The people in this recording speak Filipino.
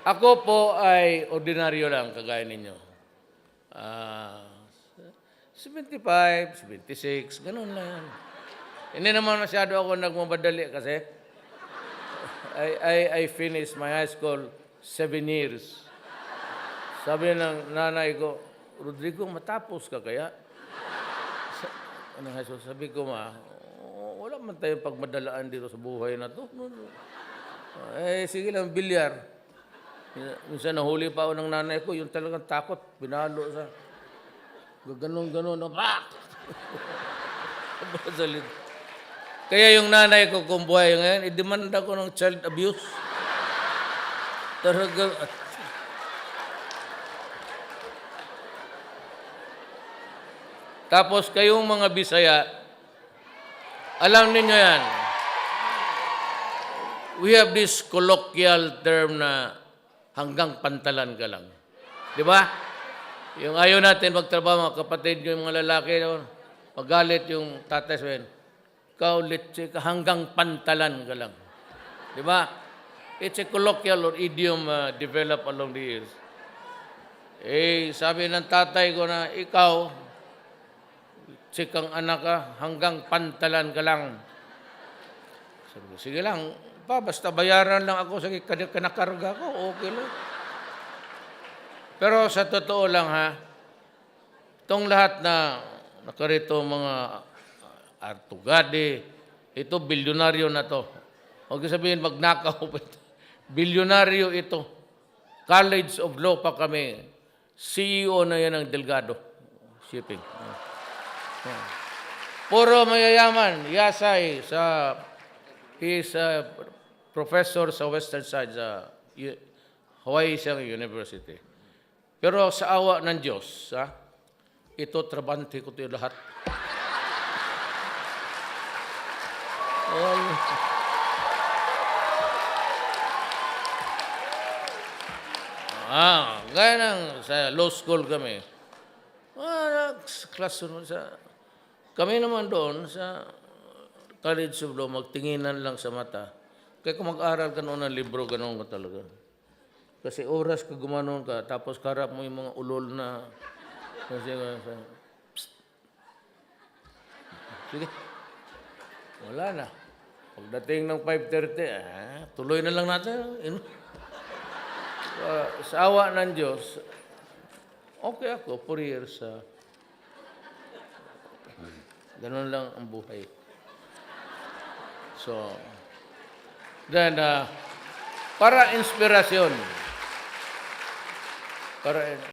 Ako po ay ordinaryo lang, kagaya ninyo. Ah, 75, 76, ganun lang yan. Hindi naman masyado ako nagmamadali kasi I finished my high school 7 years. Sabi ng nanay ko, Rodrigo, matapos ka kaya? High school, sabi ko, wala man tayong pagmadalaan dito sa buhay na to. Sige lang, bilyar. Minsan nahuli pa ako ng nanay ko, yung talagang takot, pinalo sa ganon-ganon. Kaya yung nanay ko kung buhay ngayon, idemanda ko ng child abuse. Talagang, tapos kayong mga Bisaya, alam ninyo yan, we have this colloquial term na hanggang pantalan ka lang. Di ba? Yung ayaw natin magtrabaho, mga kapatid yung mga lalaki, magalit yung tatay sabihin, ikaw, litsi ka, hanggang pantalan ka lang. Di ba? It's a colloquial or idiom developed along the years. Sabi ng tatay ko na, ikaw, tsikang anak ka, hanggang pantalan ka lang. Sabi ko, sige lang, basta bayaran lang ako sa kanakarga ko, okay lang. Pero sa totoo lang itong lahat na nakarito mga Artugadi, ito bilyonaryo na to. Huwag sabihin magnakaw pa ito. Bilyonaryo ito. College of Law pa kami. CEO na yan ng Delgado Shipping. Puro mayayaman. Yasay he is a professor sa Western Side sa Hawaii University. Pero sa awa ng Diyos, ito trabante ko ito lahat. Gaya ng sa law school kami. Classroom kami naman doon sa College of Law, magtinginan lang sa mata. Kaya kung mag-aral ka noon ng libro, ganoon ka talaga. Kasi oras ka gumanon ka, tapos karap mo yung mga ulol na... Sige. Wala na. Pagdating ng 5:30, tuloy na lang natin. Sa awa ng Diyos, okay ako, 4 years. Ganun lang ang buhay. So, then, para inspirasyon.